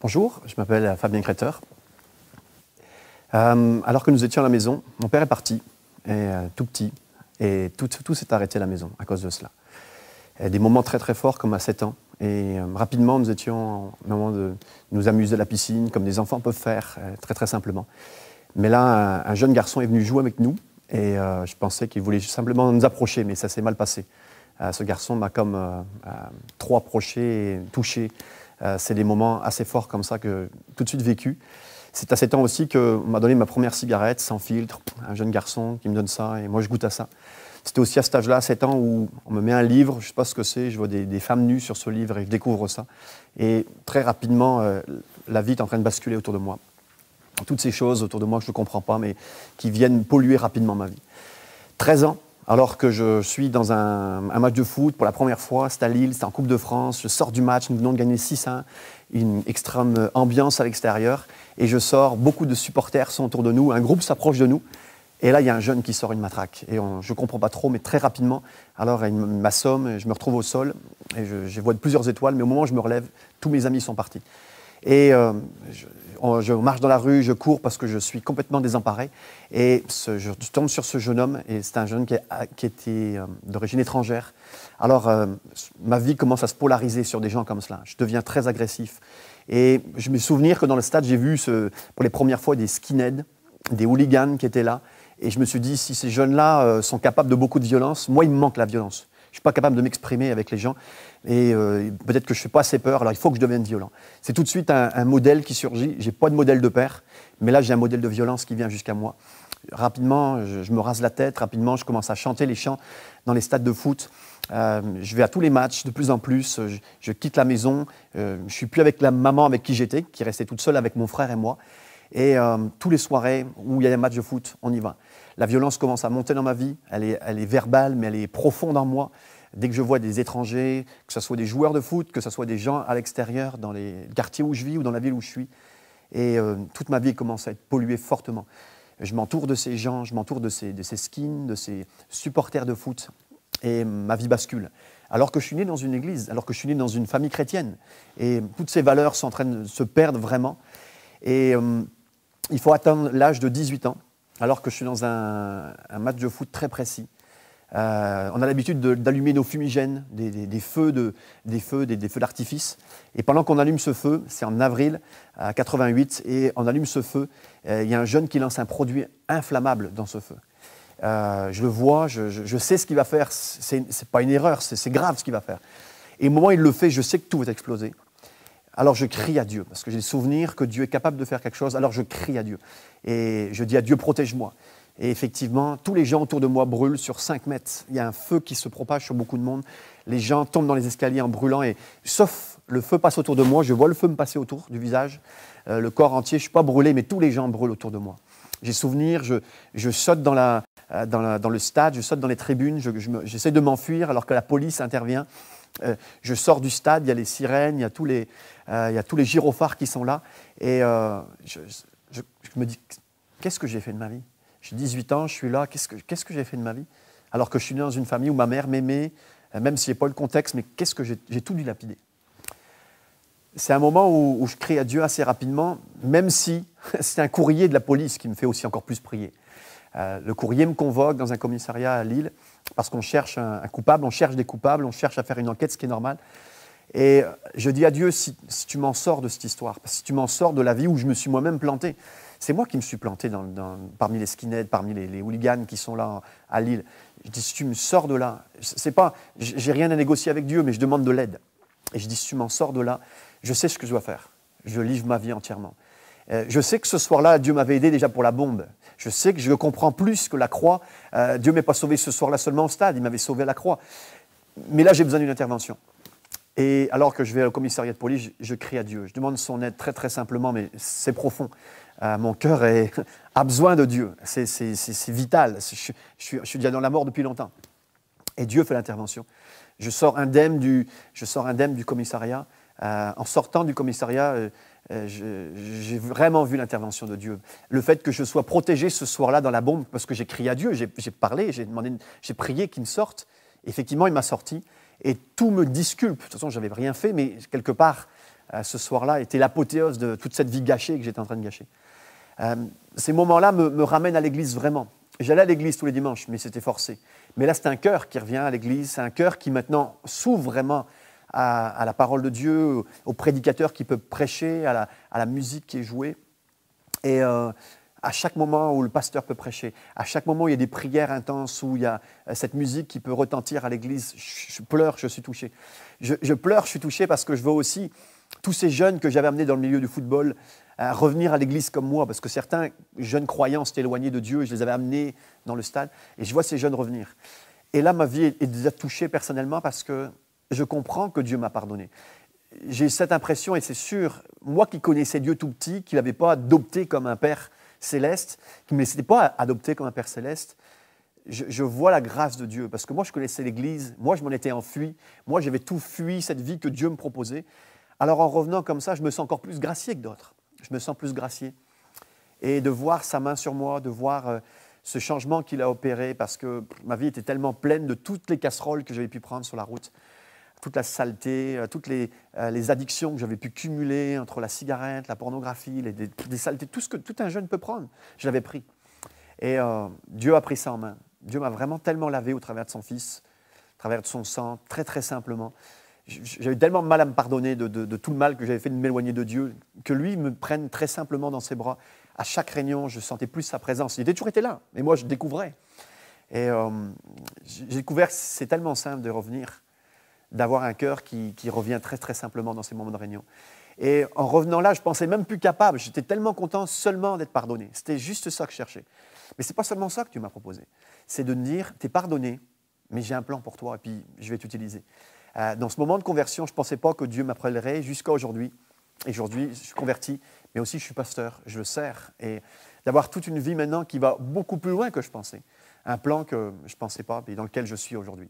Bonjour, je m'appelle Fabien Créteur. Alors que nous étions à la maison, mon père est parti, tout petit, et tout s'est arrêté à la maison à cause de cela. Des moments très très forts comme à 7 ans, et rapidement nous étions au moment de nous amuser à la piscine, comme des enfants peuvent faire, très très simplement. Mais là, un jeune garçon est venu jouer avec nous, et je pensais qu'il voulait simplement nous approcher, mais ça s'est mal passé. Ce garçon m'a comme trop approché et touché. C'est des moments assez forts comme ça que tout de suite vécu. C'est à 7 ans aussi qu'on m'a donné ma première cigarette sans filtre, un jeune garçon qui me donne ça et moi je goûte à ça. C'était aussi à cet âge-là, à 7 ans, où on me met un livre, je ne sais pas ce que c'est, je vois des femmes nues sur ce livre et je découvre ça. Et très rapidement, la vie est en train de basculer autour de moi. Toutes ces choses autour de moi que je ne comprends pas, mais qui viennent polluer rapidement ma vie. 13 ans. Alors que je suis dans un match de foot pour la première fois, c'est à Lille, c'est en Coupe de France, je sors du match, nous venons de gagner 6-1, une extrême ambiance à l'extérieur, et je sors, beaucoup de supporters sont autour de nous, un groupe s'approche de nous, et là il y a un jeune qui sort une matraque, et je ne comprends pas trop, mais très rapidement, alors il m'assomme, je me retrouve au sol, et je vois plusieurs étoiles, mais au moment où je me relève, tous mes amis sont partis. Et je marche dans la rue, je cours parce que je suis complètement désemparé. Et je tombe sur ce jeune homme, et c'est un jeune qui était d'origine étrangère. Alors, ma vie commence à se polariser sur des gens comme cela. Je deviens très agressif. Et je me souviens que dans le stade, j'ai vu pour les premières fois des skinheads, des hooligans qui étaient là. Et je me suis dit, si ces jeunes-là sont capables de beaucoup de violence, moi, il me manque la violence. Je ne suis pas capable de m'exprimer avec les gens et peut-être que je ne fais pas assez peur, alors il faut que je devienne violent. C'est tout de suite un modèle qui surgit. Je n'ai pas de modèle de père, mais là j'ai un modèle de violence qui vient jusqu'à moi. Rapidement, je me rase la tête, rapidement je commence à chanter les chants dans les stades de foot. Je vais à tous les matchs de plus en plus, je quitte la maison, je ne suis plus avec la maman avec qui j'étais, qui restait toute seule avec mon frère et moi. Et tous les soirées où il y a des matchs de foot, on y va. La violence commence à monter dans ma vie, elle est verbale, mais elle est profonde en moi. Dès que je vois des étrangers, que ce soit des joueurs de foot, que ce soit des gens à l'extérieur, dans les quartiers où je vis ou dans la ville où je suis, et toute ma vie commence à être polluée fortement. Je m'entoure de ces gens, je m'entoure de ces skins, de ces supporters de foot, et ma vie bascule. Alors que je suis né dans une église, alors que je suis né dans une famille chrétienne, et toutes ces valeurs sont en train de se perdre vraiment. Et il faut atteindre l'âge de 18 ans, alors que je suis dans un match de foot très précis. On a l'habitude d'allumer nos fumigènes, des feux d'artifice. Et pendant qu'on allume ce feu, c'est en avril 88, et on allume ce feu, il y a un jeune qui lance un produit inflammable dans ce feu. Je le vois, je sais ce qu'il va faire, c'est pas une erreur, c'est grave ce qu'il va faire. Et au moment où il le fait, je sais que tout va exploser. Alors je crie à Dieu, parce que j'ai le souvenir que Dieu est capable de faire quelque chose, alors je crie à Dieu. Et je dis à Dieu, protège-moi. Et effectivement, tous les gens autour de moi brûlent sur 5 mètres. Il y a un feu qui se propage sur beaucoup de monde. Les gens tombent dans les escaliers en brûlant, sauf le feu passe autour de moi, je vois le feu me passer autour du visage, le corps entier, je ne suis pas brûlé, mais tous les gens brûlent autour de moi. J'ai souvenir, je saute dans le stade, je saute dans les tribunes, j'essaie de m'enfuir alors que la police intervient. Je sors du stade, il y a les sirènes, il y a tous les gyrophares qui sont là. Et je me dis, qu'est-ce que j'ai fait de ma vie? J'ai 18 ans, je suis là, qu'est-ce que j'ai fait de ma vie? Alors que je suis né dans une famille où ma mère m'aimait, même si je n'ai pas le contexte, mais qu'est-ce que j'ai tout dilapidé. C'est un moment où je crie à Dieu assez rapidement, même si c'est un courrier de la police qui me fait aussi encore plus prier. Le courrier me convoque dans un commissariat à Lille parce qu'on cherche un coupable, on cherche des coupables, on cherche à faire une enquête, ce qui est normal. Et je dis à Dieu, si tu m'en sors de cette histoire, si tu m'en sors de la vie où je me suis moi-même planté, c'est moi qui me suis planté parmi les skinheads, parmi les hooligans qui sont là à Lille. Je dis, si tu me sors de là, j'ai rien à négocier avec Dieu, mais je demande de l'aide. Et je dis, si tu m'en sors de là, je sais ce que je dois faire. Je livre ma vie entièrement. Je sais que ce soir-là, Dieu m'avait aidé déjà pour la bombe. Je sais que je comprends plus que la croix. Dieu ne m'a pas sauvé ce soir-là seulement au stade, il m'avait sauvé à la croix. Mais là, j'ai besoin d'une intervention. Et alors que je vais au commissariat de police, je crie à Dieu. Je demande son aide très très simplement, mais c'est profond. Mon cœur a besoin de Dieu. C'est vital. Je suis déjà dans la mort depuis longtemps. Et Dieu fait l'intervention. Je sors indemne du commissariat. En sortant du commissariat, j'ai vraiment vu l'intervention de Dieu. Le fait que je sois protégé ce soir-là dans la bombe, parce que j'ai crié à Dieu, j'ai parlé, j'ai prié qu'il me sorte. Effectivement, il m'a sorti. Et tout me disculpe. De toute façon, je n'avais rien fait, mais quelque part, ce soir-là était l'apothéose de toute cette vie gâchée que j'étais en train de gâcher. Ces moments-là me ramènent à l'église vraiment. J'allais à l'église tous les dimanches, mais c'était forcé. Mais là, c'est un cœur qui revient à l'église, c'est un cœur qui maintenant s'ouvre vraiment à la parole de Dieu, au prédicateur qui peut prêcher, à la musique qui est jouée. Et à chaque moment où le pasteur peut prêcher, à chaque moment où il y a des prières intenses, où il y a cette musique qui peut retentir à l'église, je pleure, je suis touché. Je pleure, je suis touché parce que je vois aussi tous ces jeunes que j'avais amenés dans le milieu du football revenir à l'église comme moi, parce que certains jeunes croyants s'étaient éloignés de Dieu, et je les avais amenés dans le stade, et je vois ces jeunes revenir. Et là, ma vie est déjà touchée personnellement parce que je comprends que Dieu m'a pardonné. J'ai cette impression, et c'est sûr, moi qui connaissais Dieu tout petit, qui ne l'avait pas adopté comme un Père céleste, qui ne me laissait pas adopter comme un Père céleste, je vois la grâce de Dieu. Parce que moi, je connaissais l'Église, moi, je m'en étais enfui, moi, j'avais tout fui, cette vie que Dieu me proposait. Alors, en revenant comme ça, je me sens encore plus gracié que d'autres. Je me sens plus gracié. Et de voir sa main sur moi, de voir ce changement qu'il a opéré, parce que ma vie était tellement pleine de toutes les casseroles que j'avais pu prendre sur la route, toute la saleté, toutes les addictions que j'avais pu cumuler entre la cigarette, la pornographie, des saletés, tout ce que tout un jeune peut prendre, je l'avais pris. Et Dieu a pris ça en main. Dieu m'a vraiment tellement lavé au travers de son Fils, au travers de son sang, très très simplement. J'avais tellement mal à me pardonner de tout le mal que j'avais fait de m'éloigner de Dieu, que lui me prenne très simplement dans ses bras. À chaque réunion, je sentais plus sa présence. Il était toujours été là, mais moi je découvrais. Et j'ai découvert que c'est tellement simple de revenir, d'avoir un cœur qui revient très très simplement dans ces moments de réunion. Et en revenant là, je ne pensais même plus capable. J'étais tellement content seulement d'être pardonné. C'était juste ça que je cherchais. Mais ce n'est pas seulement ça que tu m'as proposé. C'est de me dire, tu es pardonné, mais j'ai un plan pour toi et puis je vais t'utiliser. Dans ce moment de conversion, je ne pensais pas que Dieu m'appellerait jusqu'à aujourd'hui. Et aujourd'hui, je suis converti, mais aussi je suis pasteur, je le sers. Et d'avoir toute une vie maintenant qui va beaucoup plus loin que je pensais. Un plan que je ne pensais pas et dans lequel je suis aujourd'hui.